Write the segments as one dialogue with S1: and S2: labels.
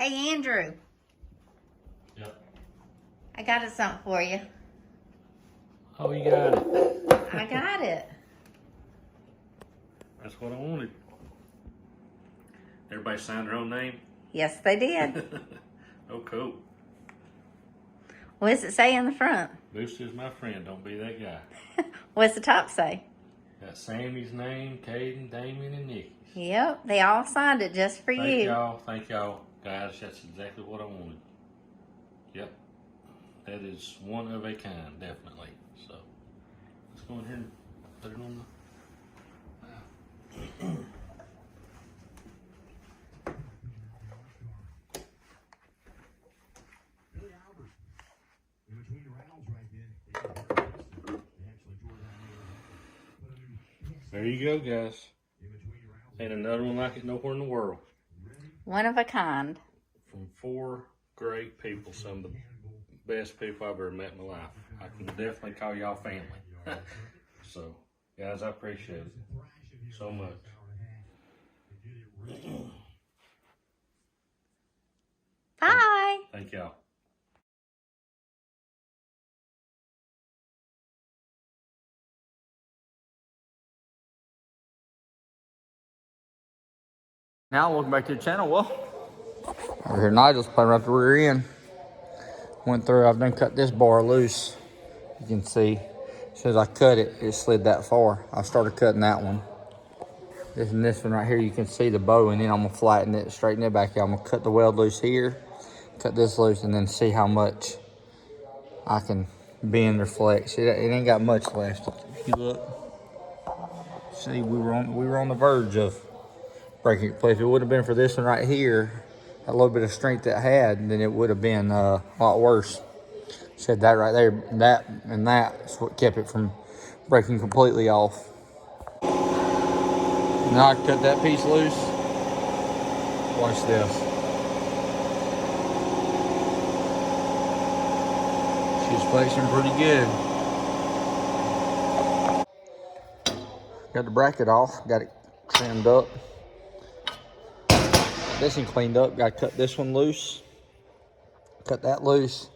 S1: Hey, Andrew.
S2: Yep.
S1: I got something for you.
S2: Oh, you got it.
S1: I got it.
S2: That's what I wanted. Everybody signed their own name?
S1: Yes, they did.
S2: Oh, cool.
S1: What does it say in the front?
S2: Boost is my friend. Don't be that guy.
S1: What's the top say?
S2: Got Sammy's name, Kaidyn, Damien, and Nikki's.
S1: Yep, they all signed it just for
S2: Thank
S1: you.
S2: y'all. Thank y'all. Guys, that's exactly what I wanted. Yep. That is one of a kind, definitely. So, let's go in here and put it on the... There you go, guys. Ain't another one like it nowhere in the world.
S1: One of a kind.
S2: From 4 great people, some of the best people I've ever met in my life. I can definitely call y'all family. So, guys, I appreciate it so much.
S1: Bye.
S2: Thank y'all.
S3: Now, welcome back to the channel. Well, over here, Nigel's playing right the rear end. Went through, I've done cut this bar loose. You can see, as soon as I cut it, it slid that far. I started cutting that one. This one right here, you can see the bow, and then I'm gonna flatten it, straighten it back out. I'm gonna cut the weld loose here, cut this loose, and then see how much I can bend or flex. It ain't got much left. If you look, see, we were on the verge of breaking it. If it would have been for this one right here, a little bit of strength it had, then it would have been a lot worse. Said that right there, that's what kept it from breaking completely off. Now I cut that piece loose. Watch this. She's flexing pretty good. Got the bracket off, got it trimmed up. This one cleaned up, got to cut this one loose. Cut that loose.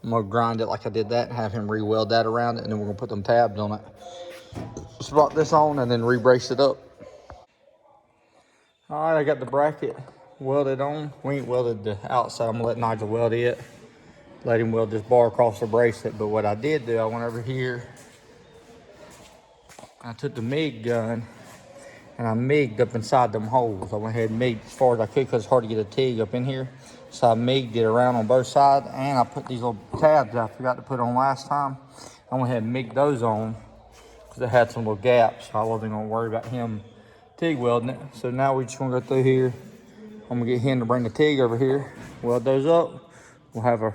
S3: I'm gonna grind it like I did that and have him re-weld that around it, and then we're gonna put them tabs on it. Just brought this on and then re-brace it up. All right, I got the bracket welded on. We ain't welded the outside. I'm gonna let Nigel weld it. Let him weld this bar across the bracelet. But what I did do, I went over here. I took the MIG gun and I MIG'd up inside them holes. I went ahead and MIG'd as far as I could because it's hard to get a TIG up in here. So I MIG'd it around on both sides, and I put these little tabs that I forgot to put on last time. I went ahead and MIG'd those on because it had some little gaps. So I wasn't gonna worry about him TIG welding it. So now we just gonna go through here. I'm gonna get him to bring the TIG over here, weld those up. We'll have a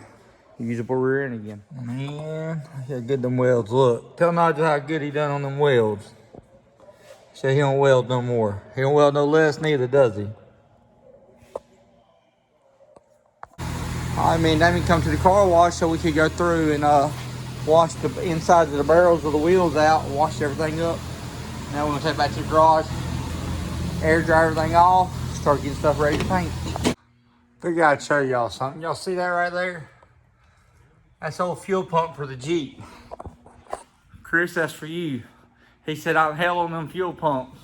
S3: usable rear end again. Man, how good them welds look. Tell Nigel how good he done on them welds. Say he don't weld no more. He don't weld no less neither, does he? I mean, Damien come to the car wash so we could go through and wash the insides of the barrels of the wheels out, wash everything up. Now we're gonna take it back to the garage, air dry everything off, start getting stuff ready to paint. Figure I'd show y'all something. Y'all see that right there? That's the old fuel pump for the Jeep. Chris, that's for you. He said I'm hell on them fuel pumps.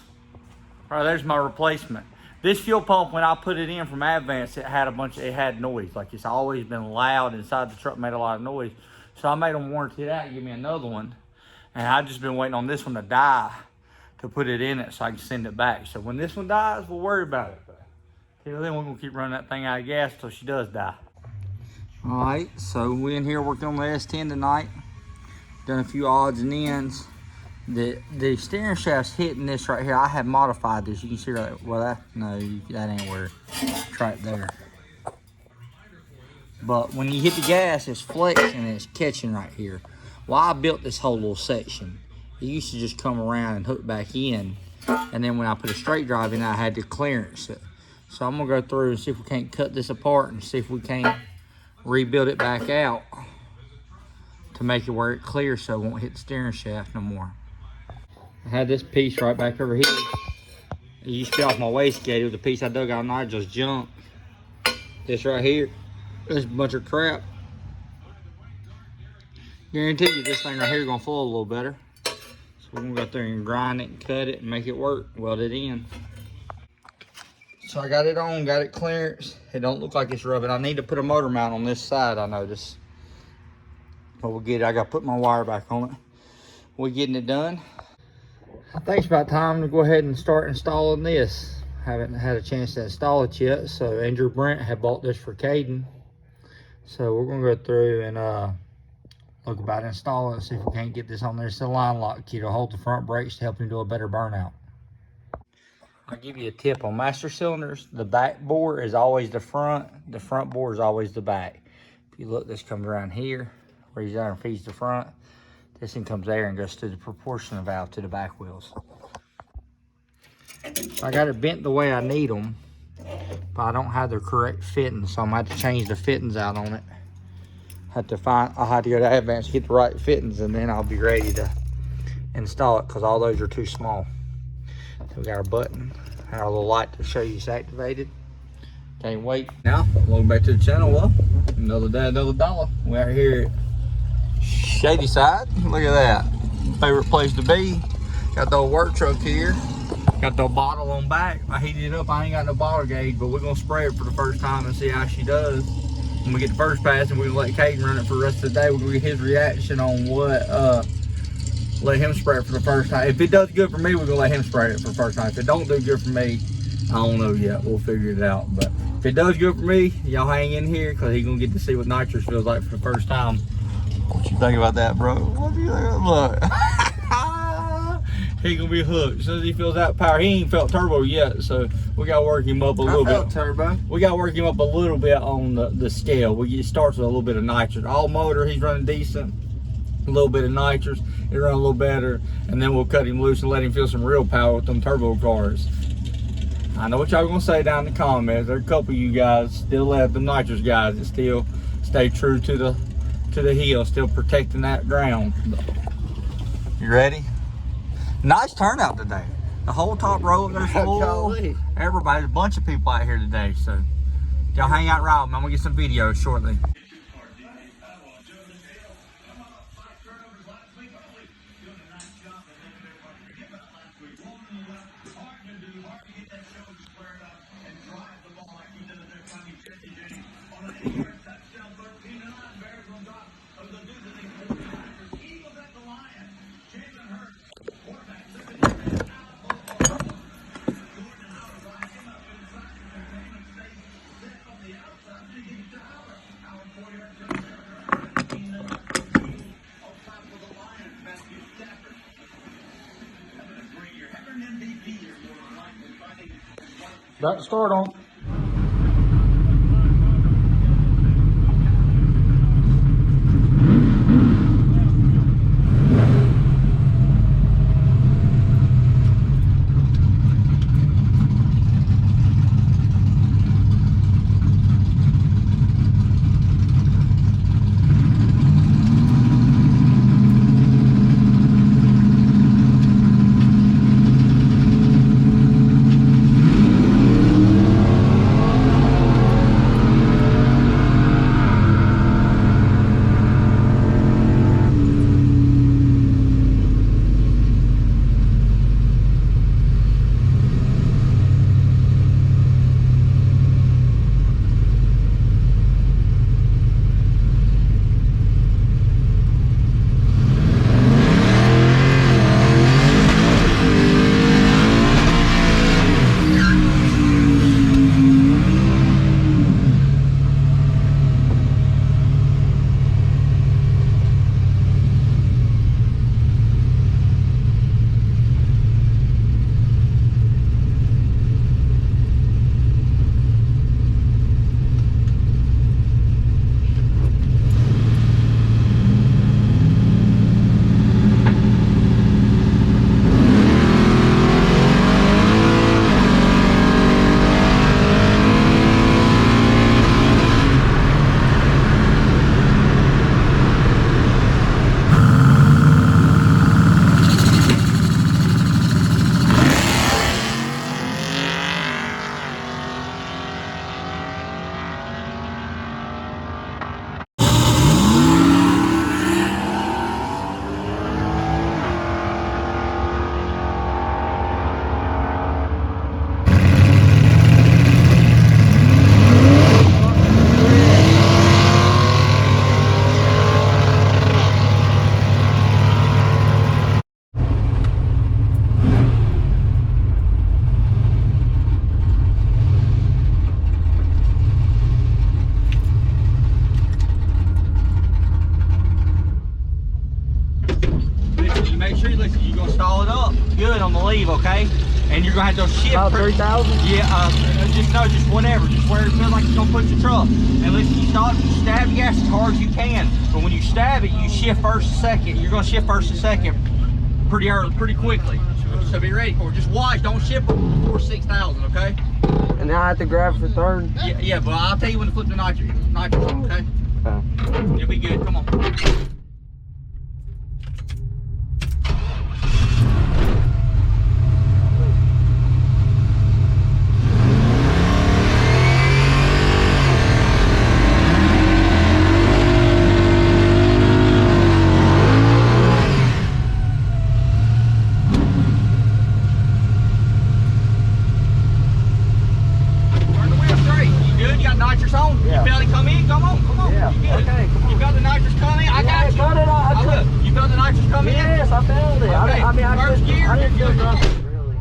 S3: All right, there's my replacement. This fuel pump, when I put it in from Advance, it had noise. Like, it's always been loud inside the truck, made a lot of noise. So I made them warranty it out and give me another one. And I've just been waiting on this one to die to put it in it so I can send it back. So when this one dies, we'll worry about it. But till then, we're gonna keep running that thing out of gas till she does die. All right, so we in here working on the S10 tonight. Done a few odds and ends. The steering shaft's hitting this right here. I have modified this. You can see right, well, that ain't where, it's right there. But when you hit the gas, it's flexing and it's catching right here. Well, I built this whole little section. It used to just come around and hook back in. And then when I put a straight drive in, I had to clearance it. So I'm gonna go through and see if we can't cut this apart and see if we can't rebuild it back out to make it where it clears so it won't hit the steering shaft no more. I had this piece right back over here. It used to be off my wastegate. It was a piece I dug out of Nigel's junk. This right here, this bunch of crap. Guarantee you this thing right here is gonna flow a little better. So we're gonna go out there and grind it and cut it and make it work, weld it in. So I got it on, got it clearance. It don't look like it's rubbing. I need to put a motor mount on this side, I noticed. But we'll get it. I gotta put my wire back on it. We're getting it done. I think it's about time to go ahead and start installing this. Haven't had a chance to install it yet. So Andrew Brent had bought this for Kaidyn. So we're gonna go through and look about installing it, see if we can't get this on there. It's a line lock key to hold the front brakes to help him do a better burnout. I'll give you a tip on master cylinders. The back bore is always the front bore is always the back. If you look, this comes around here, where he's there and feeds the front. This thing comes there and goes through the proportional valve to the back wheels. I got it bent the way I need them, but I don't have the correct fitting, so I'm gonna have to change the fittings out on it. I'll have to go to Advance to get the right fittings, and then I'll be ready to install it, because all those are too small. So we got our button and our little light to show you it's activated. Can't wait. Now, welcome back to the channel. Well, another day, another dollar. We're out here at Shady Side. Look at that. Favorite place to be. Got the old work truck here. Got the bottle on back. I heated it up. I ain't got no bottle gauge, but we're gonna spray it for the first time and see how she does. When we get the first pass, and we're gonna let Kaidyn run it for the rest of the day. We're gonna get his reaction on what, let him spray it for the first time. If it does good for me, we're gonna let him spray it for the first time. If it don't do good for me, I don't know yet. We'll figure it out. But if it does good for me, y'all hang in here, because he's gonna get to see what nitrous feels like for the first time. What you think about that, bro? What do you think about that? He gonna be hooked. As soon as he feels that power, he ain't felt turbo yet, so we gotta work him up a little bit.
S4: Turbo.
S3: We gotta work him up a little bit on the scale. It starts with a little bit of nitrous. All motor, he's running decent. A little bit of nitrous, it run a little better, and then we'll cut him loose and let him feel some real power with them turbo cars. I know what y'all gonna say down in the comments. There's a couple of you guys still have the nitrous guys that still stay true to the hill, still protecting that ground. You ready? Nice turnout today. The whole top row there's full. Everybody, a bunch of people out here today. So y'all hang out right with me. I'm gonna get some videos shortly. About to start on. and you're gonna have to shift.
S4: About 3,000?
S3: Yeah, just whatever. Just where it feels like it's gonna push the truck. And listen, you stop, you stab the gas as hard as you can. But when you stab it, you shift first and second. You're gonna shift first and second pretty early, pretty quickly. So be ready for it. Just watch, don't shift before 6,000, okay?
S4: And now I have to grab for third?
S3: Yeah, but I'll tell you when to flip the nitrous on, okay?
S4: Okay.
S3: You'll be good, come on. Nitrous on?
S4: Yeah.
S3: You felt it come in? Come on.
S4: Yeah.
S3: You good?
S4: Okay, come on.
S3: You felt the nitrous come in? I got you.
S4: Cut it off.
S3: You felt the nitrous come in?
S4: Yes, I felt it.
S3: Okay.
S4: I mean, I
S3: First gear,
S4: I didn't
S3: you're
S4: feel
S3: good.
S4: nothing, really.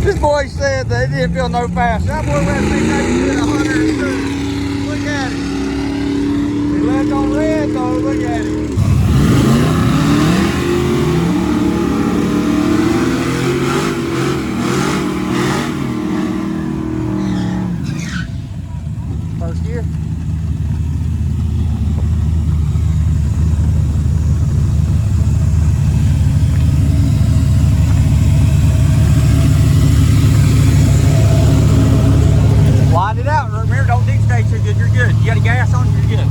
S3: This boy said that it didn't feel no faster. That boy went 102. Look at it. He left on red though, look at it. First gear. Line it out. Remember, don't dictate too good. You're good. You got a gas on, you're good.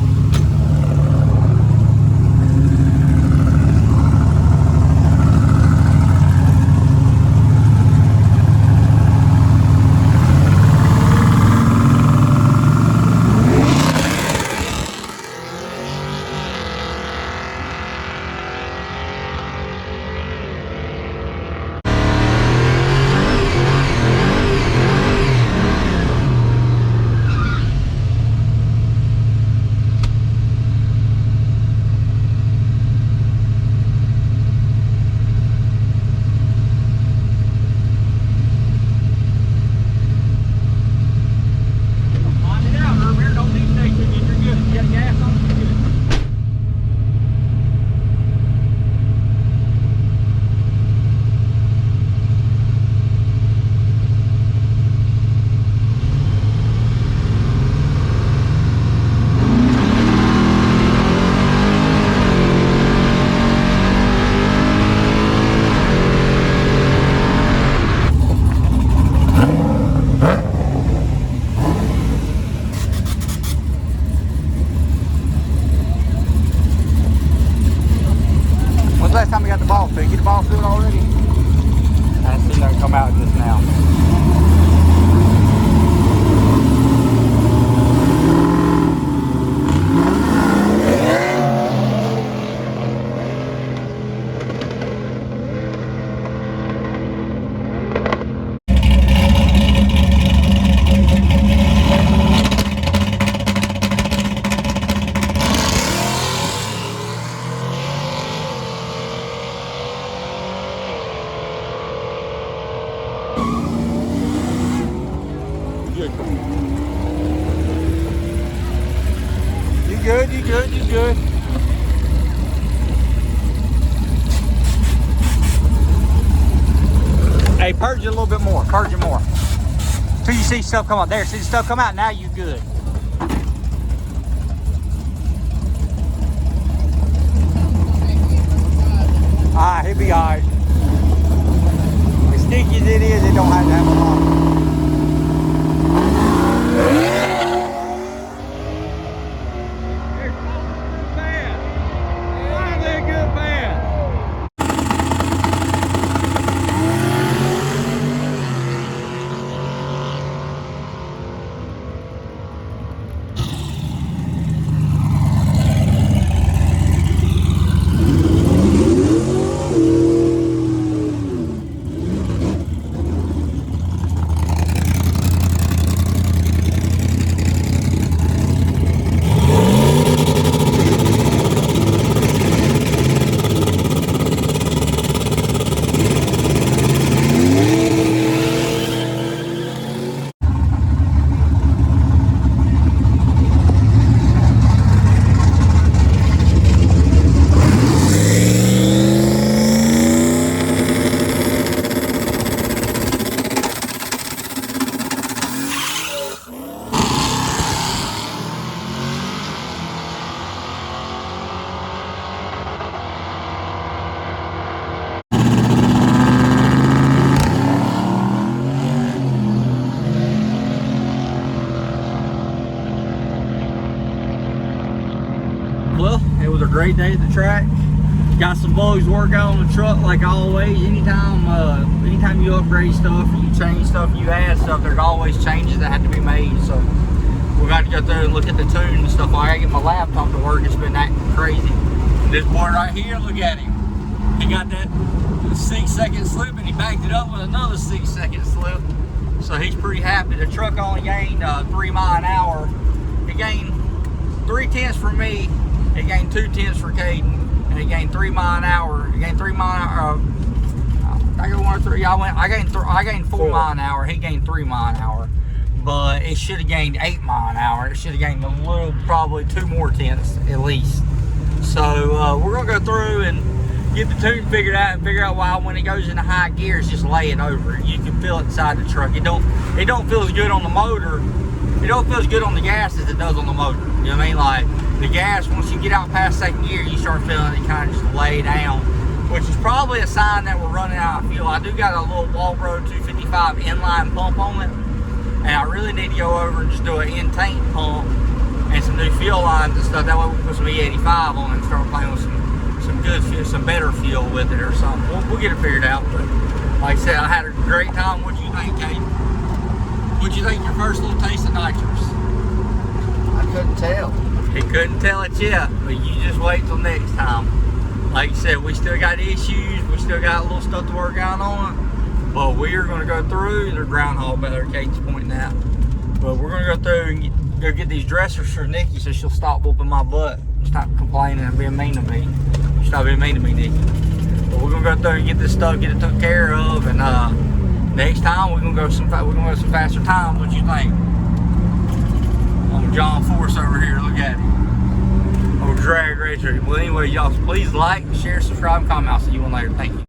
S3: Last time we got the ball filled. Get the ball filled already? I seen that come out just now. You good. Hey, purge it a little bit more. Purge it more. Till you see stuff come out. There, see the stuff come out. Now you good. Alright, he'll be alright. As sticky as it is, it don't have to have a lot. It was a great day at the track. Got some bugs work out on the truck like always. Anytime you upgrade stuff, or you change stuff, you add stuff, there's always changes that have to be made. So we got to go through and look at the tune and stuff. I gotta get my laptop to work. It's been acting crazy. This boy right here, look at him. He got that 6-second slip and he backed it up with another 6-second slip. So he's pretty happy. The truck only gained 3 miles an hour. It gained 3/10 for me. It gained 2/10 for Kaidyn. And it gained 3 miles an hour. It gained 3 miles an hour. I got 1 or 3. I gained 4 miles an hour. He gained 3 miles an hour. But it should have gained 8 miles an hour. It should have gained a little, probably 2 more tenths at least. So we're gonna go through and get the tune figured out and figure out why when it goes into high gear, it's just laying over it. You can feel it inside the truck. It don't feel as good on the motor. It don't feel as good on the gas as it does on the motor. You know what I mean? Like the gas, once you get out past second gear, you start feeling it kind of just lay down, which is probably a sign that we're running out of fuel. I do got a little Walbro 255 inline pump on it, and I really need to go over and just do an in-tank pump and some new fuel lines and stuff. That way we can put some E85 on it and start playing with some good fuel, some better fuel with it or something. We'll get it figured out. But like I said, I had a great time. What'd you think, Kaidyn? What'd you think your first little taste of Nitrous?
S4: I couldn't tell.
S3: He couldn't tell it yet, but you just wait till next time. Like I said, we still got issues. We still got a little stuff to work out on it. But we are going to go through. There's groundhog back there, Kaidyn's pointing out. But we're going to go through and go get these dressers for Nikki so she'll stop whooping my butt. Stop complaining and being mean to me. Stop being mean to me, Nikki. But we're going to go through and get this stuff, get it took care of. And next time we're going to go some faster times. What you think? John Force over here, look at him. Old drag racer. Well, anyway, y'all, please like, share, subscribe, and comment. I'll see you one later. Thank you.